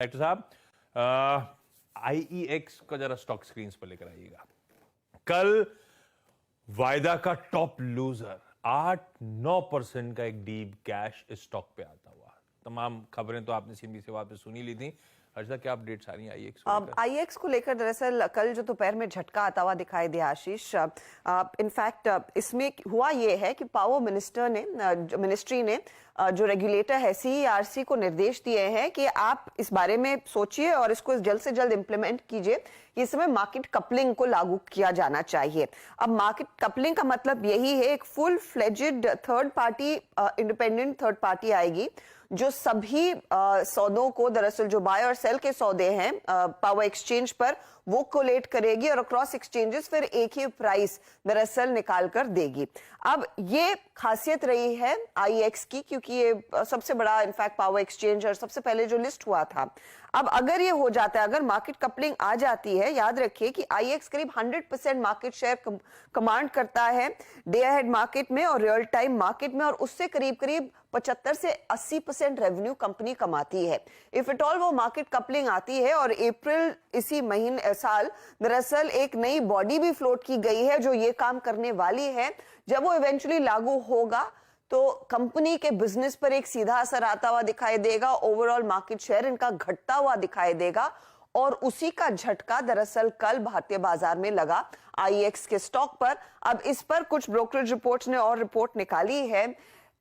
Director साहब, IEX का जरा स्टॉक स्क्रीन पर लेकर आइएगा। कल वायदा का टॉप लूजर 8-9% का एक डीप कैश स्टॉक पे आता हुआ। तमाम खबरें तो आपने सीधी से पे सुनी ली थी। हर्षदा, क्या अपडेट्स आ रही हैं आईएक्स को लेकर? दरअसल कल जो दोपहर में झटका आता हुआ दिखाई दिया आशीष। इनफैक्ट इसमें हुआ ये है कि पावर मिनिस्ट्री ने जो रेगुलेटर है सीईआरसी को निर्देश दिए हैं कि आप इस बारे में सोचिए और इसको जल्द से जल्द इंप्लीमेंट कीजिए। इस समय मार्केट कपलिंग को लागू किया जाना चाहिए। अब मार्केट कपलिंग का मतलब यही है, एक full fledged third party, independent third party आएगी जो सभी सौदों को, दरअसल जो बाय और सेल के सौदे हैं पावर एक्सचेंज पर, वो कोलेट करेगी और अक्रॉस एक्सचेंजेस फिर एक ही प्राइस दरअसल निकाल कर देगी। अब ये खासियत रही है आईएक्स की, क्योंकि ये सबसे बड़ा इनफैक्ट पावर एक्सचेंज और सबसे पहले जो लिस्ट हुआ था। अब अगर ये हो जाता है, अगर मार्केट कपलिंग आ जाती है, याद रखिए कि आईएक्स करीब 100% मार्केट शेयर कमांड करता है डे अहेड मार्केट में और रियल टाइम मार्केट में, और उससे करीब करीब 75 से 80% रेवेन्यू कंपनी कमाती है। इफ इट ऑल वो मार्केट कपलिंग आती है, और अप्रैल इसी महीने साल दरअसल एक नई बॉडी भी फ्लोट की गई है जो ये काम करने वाली है। जब वो इवेंचुअली लागू होगा तो कंपनी के बिजनेस पर एक सीधा असर आता हुआ दिखाई देगा, ओवरऑल मार्केट शेयर इनका घटता हुआ दिखाई देगा, और उसी का झटका दरअसल कल भारतीय बाजार में लगा आईएक्स के स्टॉक पर। अब इस पर कुछ ब्रोकरेज रिपोर्ट्स ने और रिपोर्ट निकाली है।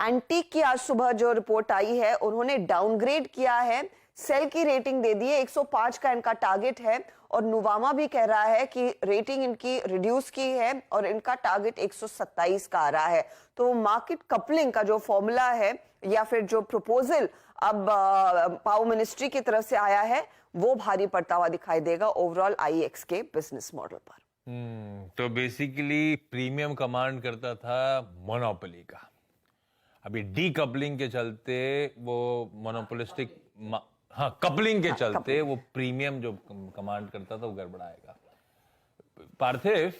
एंटीक की आज सुबह जो रिपोर्ट आई है, उन्होंने डाउनग्रेड किया है, सेल की रेटिंग दे दी है, 105 का इनका टारगेट है, और नुवामा भी कह रहा है कि रेटिंग इनकी रिड्यूस की है और इनका टारगेट 127 का आ रहा है। तो मार्केट कपलिंग का जो फॉर्मूला है या फिर जो प्रपोजल अब पावर मिनिस्ट्री की तरफ से आया है, वो भारी पड़ता हुआ दिखाई देगा ओवरऑल आईएक्स के बिजनेस मॉडल पर। तो बेसिकली प्रीमियम कमांड करता था मोनोपोली का। अभी डीकपलिंग के चलते वो मोनोपोलिस्टिक, हाँ, कपलिंग के चलते वो प्रीमियम जो कमांड करता था वो गड़बड़ाएगा। पार्थिव,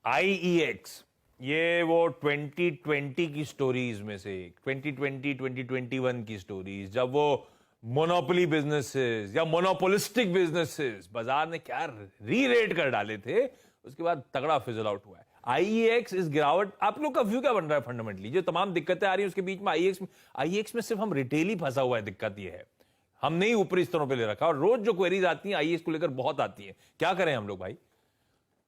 आईईएक्स ये वो 2020 की स्टोरीज में से, 2020-2021 की स्टोरीज, जब वो मोनोपोली बिजनेसेस या मोनोपोलिस्टिक बिजनेसेस बाजार ने क्या री रेट कर डाले थे, उसके बाद तगड़ा फिजल आउट हुआ है। आईईएक्स इस गिरावट, आप लोग का व्यू क्या बन रहा है? फंडामेंटली जो तमाम दिक्कतें आ रही हैं उसके बीच में आईईएक्स में सिर्फ हम रिटेल ही फंसा हुआ है। दिक्कत ये है हम नहीं ऊपरी स्तरों पे ले रखा, और रोज जो क्वेरीज आती हैं आईएएस को लेकर बहुत आती हैं। क्या करें हम लोग भाई?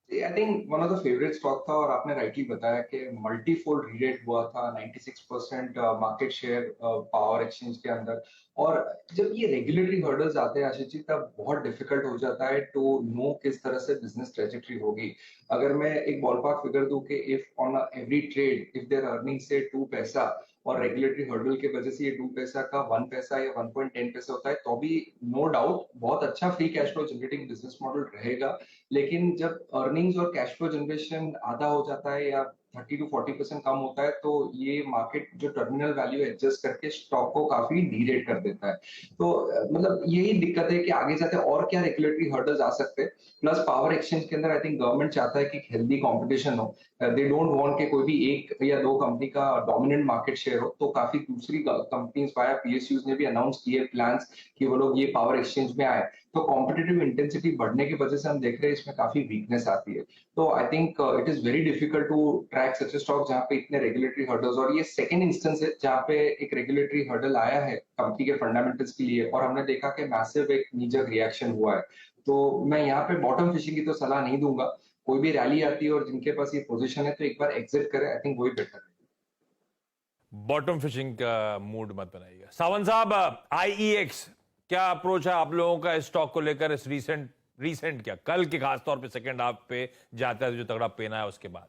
I think one of the favourite stock था, और आपने राइटली बताया कि मल्टीफोल्ड रीरेट हुआ था, 96% मार्केट शेयर पावर एक्सचेंज के अंदर। और जब ये रेगुलेटरी हर्डल्स आते हैं आशीष जी, तब बहुत डिफिकल्ट हो जाता है टू नो किस तरह से बिजनेस ट्रेजेक्टरी होगी। अगर मैं एक बॉलपार्क फिगर दूं कि if on every trade if there earning से 2 पैसा, और रेगुलेटरी हर्डल के वजह से ये 2 पैसा का 1 पैसा या 1.10 पैसा होता है, तो भी नो डाउट बहुत अच्छा free cash flow generating business model रहेगा। लेकिन जब अर्निंग्स और कैश फ्लो जनरेशन आधा हो जाता है या 30 to 40% कम होता है, तो ये मार्केट जो टर्मिनल वैल्यू एडजस्ट करके स्टॉक को काफी डीरेट कर देता है। तो मतलब यही दिक्कत है कि आगे जाते और क्या रेगुलेटरी हर्डल्स आ सकते हैं। प्लस पावर एक्सचेंज के अंदर आई थिंक गवर्नमेंट चाहता है कि हेल्दी कंपटीशन हो। दे डोंट वांट कि कोई भी एक या दो कंपनी का डोमिनेंट मार्केट शेयर हो। तो काफी दूसरी कंपनीज वाया पीएसयूज ने भी अनाउंस किए प्लान्स कि वो लोग ये पावर एक्सचेंज में आए। तो कॉम्पिटिटिव इंटेंसिटी बढ़ने की वजह से हम देख रहे हैं इसमें काफी वीकनेस आती है। तो I think it is very difficult to track such stock जहां पे इतने रेगुलेटरी हर्डल्स, और ये सेकंड इंस्टेंस है जहां पे एक रेगुलेटरी हर्डल आया है कंपनी के फंडामेंटल्स के लिए, और हमने देखा कि मैसिव एक नीजक रिएक्शन हुआ है। तो मैं यहाँ पे बॉटम फिशिंग की तो सलाह नहीं दूंगा। कोई भी रैली आती है और जिनके पास ये पोजीशन है तो एक बार एग्जिट करे, आई थिंक वही बेटर है। बॉटम फिशिंग का मूड मत बनाइएगा। सावंत साहब, आईईएक्स क्या अप्रोच है आप लोगों का इस स्टॉक को लेकर? इस रीसेंट क्या कल के खास तौर पे सेकंड हाफ पे जाता है जो तगड़ा पेना है उसके बाद?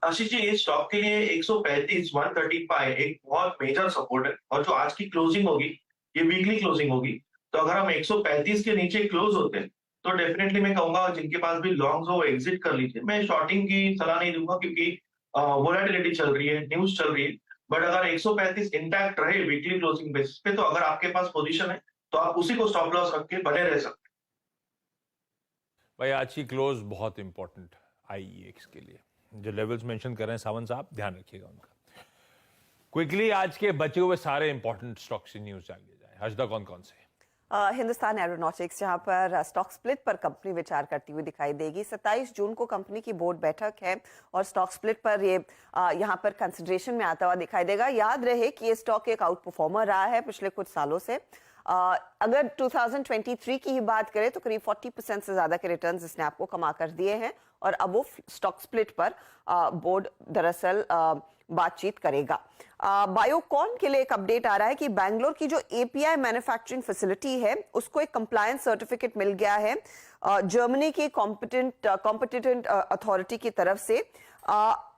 आशीष जी, इस स्टॉक के लिए 135 135 एक बहुत मेजर सपोर्ट है, और जो आज की क्लोजिंग होगी ये वीकली क्लोजिंग होगी। तो अगर हम 135 के नीचे क्लोज होते हैं तो डेफिनेटली मैं कहूंगा जिनके पास भी लॉन्ग्स हो वो एग्जिट कर लीजिए। मैं शॉर्टिंग की सलाह नहीं दूंगा क्योंकि वोलेटिलिटी चल रही है, न्यूज चल रही है। बट अगर 135 इंटैक्ट रहे वीकली क्लोजिंग बेसिस पे, तो अगर आपके पास पोजीशन है तो आप उसी को स्टॉप लॉस रख के बने रह सकते हैं। भाई आज की क्लोज बहुत इंपॉर्टेंट आईईएक्स के लिए। जो लेवल्स मेंशन कर रहे हैं सावंत साहब, ध्यान रखिएगा उनका। क्विकली आज के बचे हुए सारे इंपॉर्टेंट स्टॉक्स की न्यूज जान लिया जाए। हर्षदा, कौन कौन से? हिंदुस्तान एरोनॉटिक्स, जहां पर स्टॉक स्प्लिट पर कंपनी विचार करती हुई दिखाई देगी। 27 जून को कंपनी की बोर्ड बैठक है और स्टॉक स्प्लिट पर ये यहां पर कंसिडरेशन में आता हुआ दिखाई देगा। याद रहे कि ये स्टॉक एक आउट परफॉर्मर रहा है पिछले कुछ सालों से। अगर 2023 की ही बात करें तो करीब 40% से ज्यादा के रिटर्न्स इसने आपको कमा कर दिए हैं और अब वो स्टॉक स्प्लिट पर बोर्ड दरअसल बातचीत करेगा। बायोकॉन के लिए एक अपडेट आ रहा है कि बैंगलोर की जो एपीआई मैन्युफैक्चरिंग फैसिलिटी है उसको एक कंप्लायंस सर्टिफिकेट मिल गया है जर्मनी की कॉम्पिटेंट अथॉरिटी की तरफ से।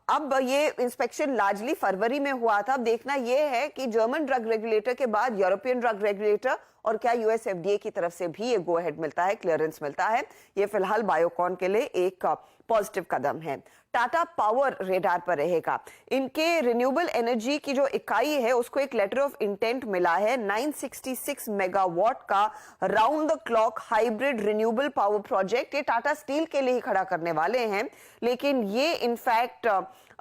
अब ये इंस्पेक्शन लार्जली फरवरी में हुआ था। अब देखना यह है कि जर्मन ड्रग रेगुलेटर के बाद यूरोपियन ड्रग रेगुलेटर और क्या यूएस एफडीए की तरफ से भी ये गो अहेड मिलता है, क्लियरेंस मिलता है। ये फिलहाल बायोकॉन के लिए एक पॉजिटिव कदम है। टाटा पावर रेडार पर रहेगा। इनके रिन्यूएबल एनर्जी की जो इकाई है उसको एक लेटर ऑफ इंटेंट मिला है 966 मेगावाट का round the clock hybrid renewable power project. ये टाटा स्टील के लिए ही खड़ा करने वाले हैं, लेकिन ये इनफैक्ट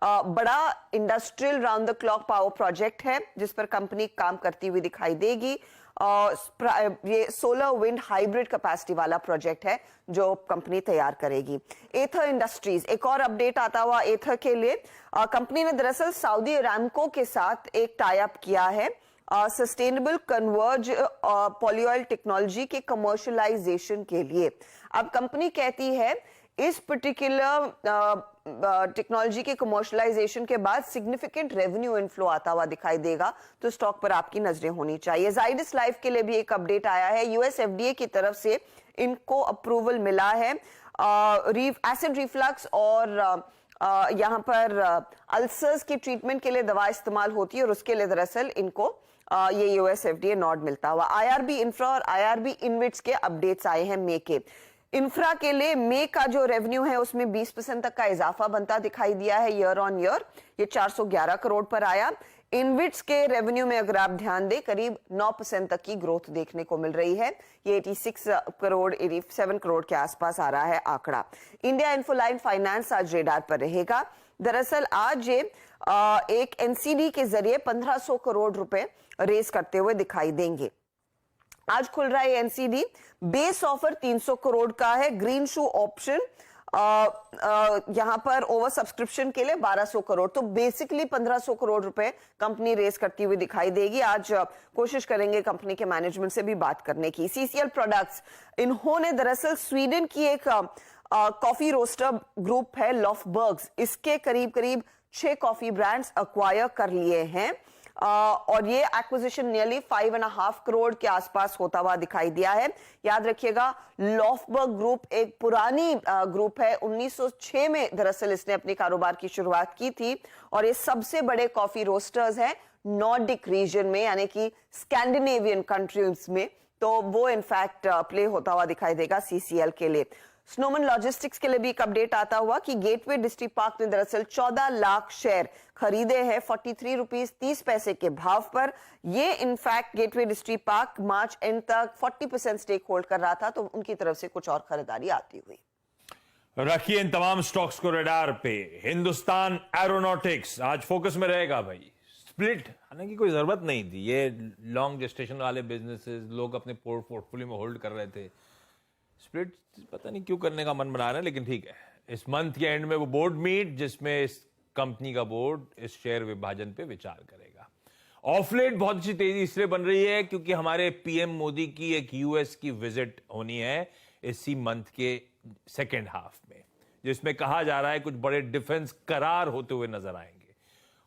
बड़ा industrial round the clock power project है जिस पर कंपनी काम करती हुई दिखाई देगी। ये सोलर विंड हाइब्रिड कैपेसिटी वाला प्रोजेक्ट है जो कंपनी तैयार करेगी। एथर इंडस्ट्रीज, एक और अपडेट आता हुआ एथर के लिए। कंपनी ने दरअसल सऊदी अरामको के साथ एक टाई अप किया है सस्टेनेबल कन्वर्ज पॉलीऑयल टेक्नोलॉजी के कमर्शियलाइजेशन के लिए। अब कंपनी कहती है इस पर्टिकुलर टेक्नोलॉजी के कमर्शियलाइजेशन के बाद सिग्निफिकेंट रेवेन्यू इनफ्लो आता हुआ दिखाई देगा, तो स्टॉक पर आपकी नजरें होनी चाहिए। जाइडस लाइफ के लिए भी एक अपडेट आया है। यूएस एफडीए की तरफ से इनको अप्रूवल मिला है एसिड रिफ्लक्स और यहाँ पर अल्सर्स की ट्रीटमेंट के लिए दवा इस्तेमाल होती है और उसके लिए दरअसल इनको ये यूएस एफडीए नॉड मिलता हुआ। आईआरबी इंफ्रा और आईआरबी इनविट्स के अपडेट्स आए हैं मई के। इंफ्रा के लिए मई का जो रेवेन्यू है उसमें 20% तक का इजाफा बनता दिखाई दिया है ईयर ऑन ईयर। ये 411 करोड़ पर आया। इनविट्स के रेवेन्यू में अगर आप ध्यान दें करीब 9% तक की ग्रोथ देखने को मिल रही है। ये 87 करोड़ के आसपास आ रहा है आंकड़ा। इंडिया इन्फोलाइन फाइनेंस आज रेडार पर रहेगा। दरअसल आज ये एक एनसीडी के जरिए 1500 करोड़ रुपए रेज करते हुए दिखाई देंगे। आज खुल रहा है एनसीडी। बेस ऑफर 300 करोड़ का है। ग्रीन शू ऑप्शन यहां पर ओवर सब्सक्रिप्शन के लिए 1200 करोड़, तो बेसिकली 1500 करोड़ रुपए कंपनी रेस करती हुई दिखाई देगी। आज कोशिश करेंगे कंपनी के मैनेजमेंट से भी बात करने की। सीसीएल प्रोडक्ट्स, इन्होंने दरअसल स्वीडन की एक कॉफी रोस्टर ग्रुप है लॉफबर्ग्स, इसके करीब करीब 6 कॉफी ब्रांड्स अक्वायर कर लिए हैं और ये एक्विजिशन नियरली 5.5 करोड़ के आसपास होता हुआ दिखाई दिया है। याद रखिएगा लॉफबर्ग ग्रुप एक पुरानी ग्रुप है। 1906 में दरअसल इसने अपने कारोबार की शुरुआत की थी और ये सबसे बड़े कॉफी रोस्टर्स हैं नॉर्डिक रीजन में, यानी कि स्कैंडिनेवियन कंट्रीज में, तो वो इनफैक्ट प्ले होता हुआ दिखाई देगा सीसीएल के लिए। स्नोमैन लॉजिस्टिक्स के लिए भी एक अपडेट आता हुआ कि गेटवे डिस्ट्रिक्ट पार्क ने दरअसल 14 लाख शेयर खरीदे हैं 43 रुपीज 30 पैसे के भाव पर। ये in fact gateway district park March and तक 40% स्टेक होल्ड कर रहा था, तो उनकी तरफ से कुछ और खरीदारी आती हुई। रखिए इन तमाम स्टॉक्स को रडार पे। हिंदुस्तान एरोनॉटिक्स आज फोकस में रहेगा भाई। स्प्लिट आने की कोई जरूरत नहीं थी। ये लॉन्ग जेस्टेशन वाले बिजनेसेस लोग अपने पोर्टफोलियो में होल्ड कर रहे थे। स्प्लिट पता नहीं क्यों करने का मन बना रहे हैं, लेकिन ठीक है। इस मंथ के एंड में वो बोर्ड मीट जिसमें इस कंपनी का बोर्ड इस शेयर विभाजन पे विचार करेगा। ऑफलेट बहुत अच्छी तेजी इसलिए बन रही है क्योंकि हमारे पीएम मोदी की एक यूएस की विजिट होनी है इसी मंथ के सेकेंड हाफ में, जिसमें कहा जा रहा है कुछ बड़े डिफेंस करार होते हुए नजर आएंगे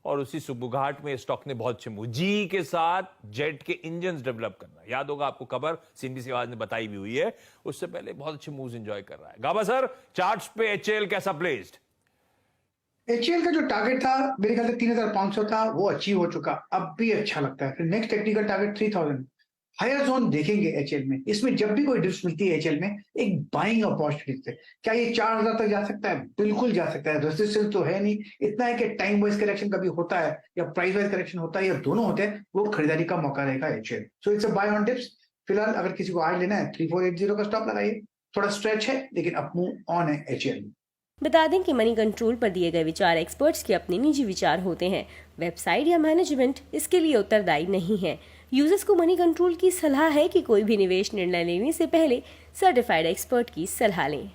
और उसी सुबुघाट में स्टॉक ने बहुत अच्छे मूव। जी के साथ जेट के इंजन डेवलप करना, याद होगा आपको खबर सिंधी सिवाज ने बताई भी हुई है, उससे पहले बहुत अच्छे मूव्स एंजॉय कर रहा है। गाबा सर, चार्ट्स पे एचएएल कैसा प्लेस्ड? एचएएल का जो टारगेट था मेरे ख्याल से 3500 था, वो अचीव हो चुका, अब भी अच्छा लगता है। फिर next technical target 3000, higher zone देखेंगे एचएएल में। इसमें जब भी कोई डिप्स मिलती है एचएएल में एक बाइंग अपॉर्चुनिटी है। क्या ये 4000 तक जा सकता है? बिल्कुल जा सकता है। रेजिस्टेंस तो है नहीं, इतना है कि टाइम वाइज करेक्शन कभी होता है या प्राइस वाइज करेक्शन होता है या दोनों होते हैं, वो खरीदारी का मौका रहेगा HAL. So it's a buy on dips. फिलहाल अगर किसी को आज लेना है 3480 का स्टॉप लगाइए। थोड़ा स्ट्रेच है लेकिन अप मूव ऑन है एचएएल। बता दें कि मनी कंट्रोल पर दिए गए विचार एक्सपर्ट्स के अपने निजी विचार होते हैं। वेबसाइट या मैनेजमेंट इसके लिए उत्तरदायी नहीं है। यूजर्स को मनी कंट्रोल की सलाह है कि कोई भी निवेश निर्णय लेने से पहले सर्टिफाइड एक्सपर्ट की सलाह लें।